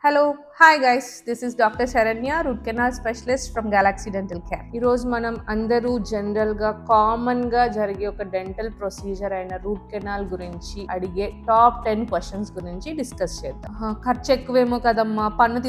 Hello hi guys, this is doctor Saranya, root canal specialist from Galaxy dental care. ఈరోజు మనం అందరూ జనరల్గా కామన్గా జరిగే ఒక డెంటల్ ప్రొసీజర్ అయిన రూట్ కెనాల్ గురించి అడిగే టాప్ 10 క్వశ్చన్స్ గురించి డిస్కస్ చేద్దాం. ఖర్చు ఎక్కువేమో కదమ్మా, పన్ను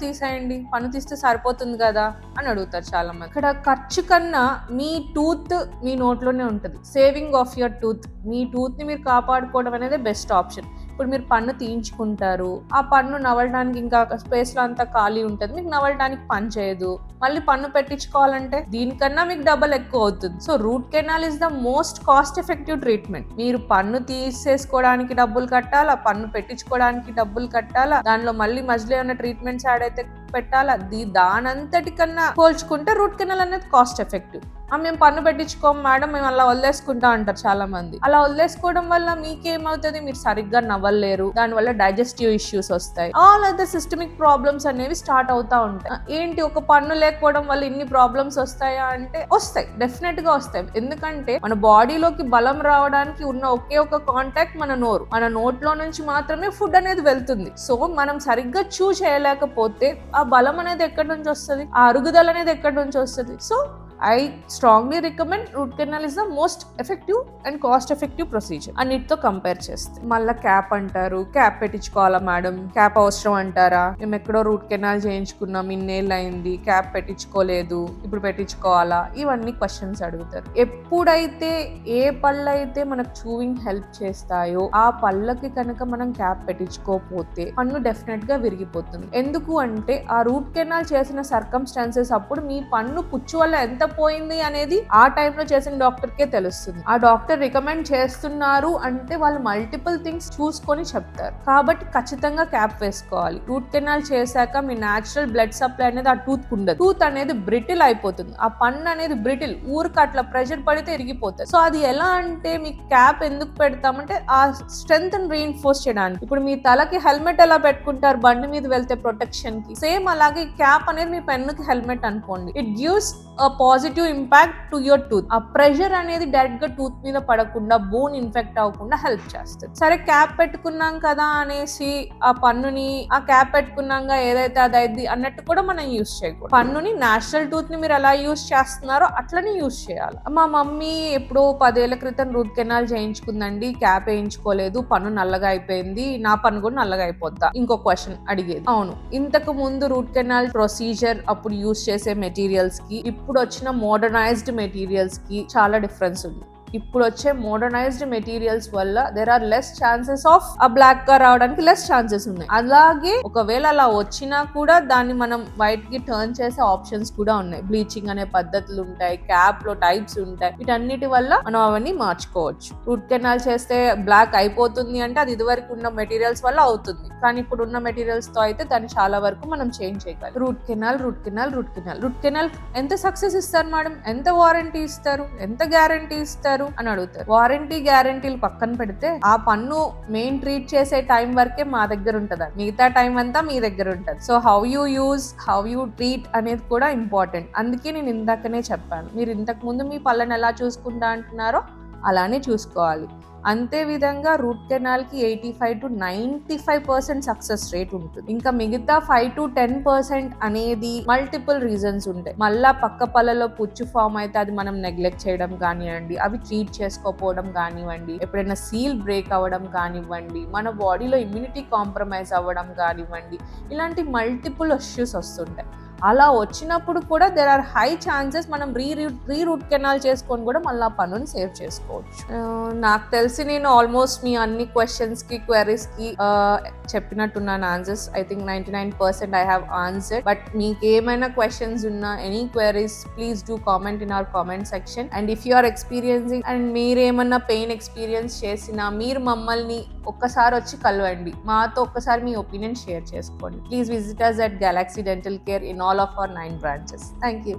తీసేయండి, పన్ను తీస్తే సరిపోతుంది కదా అని అడుగుతారు చాలా మంది. ఇక్కడ ఖర్చు కన్నా మీ టూత్ మీ నోట్లోనే ఉంటుంది. సేవింగ్ ఆఫ్ యువర్ టూత్, మీ టూత్ని మీరు కాపాడుకోవడం అనేది బెస్ట్ ఆప్షన్. ఇప్పుడు మీరు పన్ను తీయించుకుంటారు, ఆ పన్ను నవ్వడానికి ఇంకా స్పేస్లో అంతా ఖాళీ ఉంటుంది, మీకు నవ్వడానికి పని చేయదు, మళ్ళీ పన్ను పెట్టించుకోవాలంటే దీనికన్నా మీకు డబల్ ఎక్కువ అవుతుంది. So root canal is the most cost effective treatment. మీరు పన్ను తీసేసుకోవడానికి డబ్బులు కట్టాలా, పన్ను పెట్టించుకోవడానికి డబ్బులు కట్టాలా, దానిలో మళ్ళీ మధ్యలో ఏమైనా ట్రీట్మెంట్స్ యాడ్ అయితే పెట్టాలా, దానంతటికన్నా పోల్చుకుంటే రూట్ కెనాల్ అనేది కాస్ట్ ఎఫెక్టివ్. మేము పన్ను పెట్టించుకోం మేడం, మేము అలా వదిలేసుకుంటా అంటారు చాలా మంది. అలా వదిలేసుకోవడం వల్ల మీకేమవుతుంది, మీరు సరిగ్గా నవ్వలేరు, దానివల్ల డైజెస్టివ్ ఇష్యూస్ వస్తాయి, ఆల్ అదర్ సిస్టమిక్ ప్రాబ్లమ్స్ అనేవి స్టార్ట్ అవుతా ఉంటాయి. ఏంటి ఒక పన్ను లేకపోవడం వల్ల ఇన్ని ప్రాబ్లమ్స్ వస్తాయా అంటే వస్తాయి, డెఫినెట్ గా వస్తాయి. ఎందుకంటే మన బాడీలోకి బలం రావడానికి ఉన్న ఒకే ఒక కాంటాక్ట్ మన నోరు. మన నోట్లో నుంచి మాత్రమే ఫుడ్ అనేది వెళ్తుంది. సో మనం సరిగ్గా చూ చేయలేకపోతే ఆ బలం అనేది ఎక్కడి నుంచి వస్తుంది, ఆ అరుగుదల అనేది ఎక్కడి నుంచి వస్తుంది. So I strongly recommend root canal is the most effective and cost effective procedure అన్నిటితో కంపేర్ చేస్తే. మళ్ళీ క్యాప్ అంటారు, క్యాప్ పెట్టించుకోవాలా మేడం, క్యాప్ అవసరం అంటారా, మేము ఎక్కడో రూట్ కెనాల్ చేయించుకున్నాం, ఇన్నేళ్ళు అయింది, క్యాప్ పెట్టించుకోలేదు, ఇప్పుడు పెట్టించుకోవాలా, ఇవన్నీ క్వశ్చన్స్ అడుగుతారు. ఎప్పుడైతే ఏ పళ్ళు అయితే మనకు చూవింగ్ హెల్ప్ చేస్తాయో ఆ పళ్ళకి కనుక మనం క్యాప్ పెట్టించుకోకపోతే పన్ను డెఫినెట్ గా విరిగిపోతుంది. ఎందుకు అంటే ఆ రూట్ కెనాల్ చేసిన సర్కమ్స్టాన్సెస్ అప్పుడు మీ పన్ను పుచ్చు వల్ల ఎంత పోయింది అనేది ఆ టైంలో చేసిన డాక్టర్ కే తెలుస్తుంది. ఆ డాక్టర్ రికమెండ్ చేస్తున్నారు అంటే వాళ్ళు మల్టిపుల్ థింగ్స్ చూసుకొని చెప్తారు. కాబట్టి ఖచ్చితంగా క్యాప్ వేసుకోవాలి. రూట్ కెనాల్ చేశాక మీ న్యాచురల్ బ్లడ్ సప్లై అనేది ఆ టూత్ ఉండదు. టూత్ అనేది బ్రిటిల్ అయిపోతుంది, ఆ పన్ను అనేది బ్రిటిల్, ఊరికి అట్లా ప్రెషర్ పడితే ఇరిగిపోతుంది. సో అది ఎలా అంటే మీకు క్యాప్ ఎందుకు పెడతామంటే ఆ స్ట్రెంత్ ని రీఇన్ఫోర్స్ చేయడానికి. ఇప్పుడు మీ తలకి హెల్మెట్ ఎలా పెట్టుకుంటారు బండి మీద వెళ్తే ప్రొటెక్షన్ కి, సేమ్ అలాగే క్యాప్ అనేది మీ పెన్నుకి హెల్మెట్ అనుకోండి. It gives positive impact to your tooth. ఆ ప్రెషర్ అనేది డైరెక్ట్ గా టూత్ మీద పడకుండా బోన్ ఇన్ఫెక్ట్ అవ్వకుండా హెల్ప్ చేస్తుంది. సరే క్యాప్ పెట్టుకున్నాం కదా అనేసి ఆ పన్నుని ఆ క్యాప్ పెట్టుకున్నాక ఏదైతే అదైంది అన్నట్టు కూడా మనం యూజ్ చేయకూడదు. పన్నుని నేచురల్ టూత్ ని మీరు ఎలా యూజ్ చేస్తున్నారో అట్లనే యూజ్ చేయాలి. మా మమ్మీ ఎప్పుడో 10 ఏళ్ల క్రితం రూట్ కెనాల్ చేయించుకుందండి, క్యాప్ వేయించుకోలేదు, పన్ను నల్లగా అయిపోయింది, నా పన్ను కూడా నల్లగా అయిపోద్దా ఇంకో క్వశ్చన్ అడిగేది. అవును, ఇంతకు ముందు రూట్ కెనాల్ ప్రొసీజర్ అప్పుడు యూజ్ చేసే మెటీరియల్స్ కి ఇప్పుడు వచ్చిన మోడర్నైజ్డ్ మెటీరియల్స్ కి చాలా డిఫరెన్స్ ఉంది. ఇప్పుడు వచ్చే మోడర్నైజ్డ్ మెటీరియల్స్ వల్ల there are less chances of ఆ బ్లాక్ గా రావడానికి లెస్ ఛాన్సెస్ ఉన్నాయి. అలాగే ఒకవేళ అలా వచ్చినా కూడా దాన్ని మనం వైట్ కి టర్న్ చేసే ఆప్షన్స్ కూడా ఉన్నాయి. బ్లీచింగ్ అనే పద్ధతులు ఉంటాయి, క్యాప్ లో టైప్స్ ఉంటాయి, వీటన్నిటి వల్ల మనం అవన్నీ మార్చుకోవచ్చు. రూట్ కెనాల్ చేస్తే బ్లాక్ అయిపోతుంది అంటే అది ఇదివరకు ఉన్న మెటీరియల్స్ వల్ల అవుతుంది, కానీ ఇప్పుడు ఉన్న మెటీరియల్స్ తో అయితే దాన్ని చాలా వరకు మనం చేంజ్ చేయగలం. రూట్ కెనాల్ ఎంత సక్సెస్ ఇస్తారు మేడం, ఎంత వారంటీ ఇస్తారు, ఎంత గ్యారంటీ ఇస్తారు అని అడుగుతారు. వారంటీ గ్యారంటీలు పక్కన పెడితే ఆ పన్ను మెయిన్ ట్రీట్ చేసే టైం వరకే మా దగ్గర ఉంటది, మిగతా టైం అంతా మీ దగ్గర ఉంటది. So how you use, how you treat అనేది కూడా ఇంపార్టెంట్. అందుకే నేను ఇందాకనే చెప్పాను, మీరు ఇంతకు ముందు మీ పళ్ళని ఎలా చూసుకుంటా అంటున్నారో అలానే చూసుకోవాలి. అంతే విధంగా రూట్ కెనాల్ కి 85 to 95% సక్సెస్ రేట్ ఉంటుంది. ఇంకా మిగతా 5 to 10% అనేది మల్టిపుల్ రీజన్స్ ఉంటాయి. మళ్ళా పక్క పళ్ళలో పుచ్చు ఫామ్ అయితే అది మనం నెగ్లెక్ట్ చేయడం కానివ్వండి, అవి ట్రీట్ చేసుకోకపోవడం కానివ్వండి, ఎప్పుడైనా సీల్ బ్రేక్ అవ్వడం కానివ్వండి, మన బాడీలో ఇమ్యూనిటీ కాంప్రమైజ్ అవ్వడం కానివ్వండి, ఇలాంటి మల్టిపుల్ ఇష్యూస్ వస్తుంటాయి. అలా వచ్చినప్పుడు కూడా దేర్ ఆర్ హై ఛాన్సెస్ మనం రూట్ కెనాల్ చేసుకొని కూడా మళ్ళీ పన్నుని సేవ్ చేసుకోవచ్చు. నాకు తెలిసి నేను ఆల్మోస్ట్ మీ అన్ని క్వశ్చన్స్ కి క్వెరీస్ కి చెప్పినట్టున్నాను answers. I think 99% I have answered. But మీకు ఏమైనా క్వశ్చన్స్ ఉన్నా, any queries, please do comment in our comment section. And if you are experiencing and మీరేమన్నా పెయిన్ ఎక్స్పీరియన్స్ చేసినా మీరు మమ్మల్ని ఒక్కసారి వచ్చి కలవండి, మాతో ఒక్కసారి మీ ఒపీనియన్ షేర్ చేసుకోండి. Please visit us at Galaxy Dental Care in all of our 9 branches. Thank you.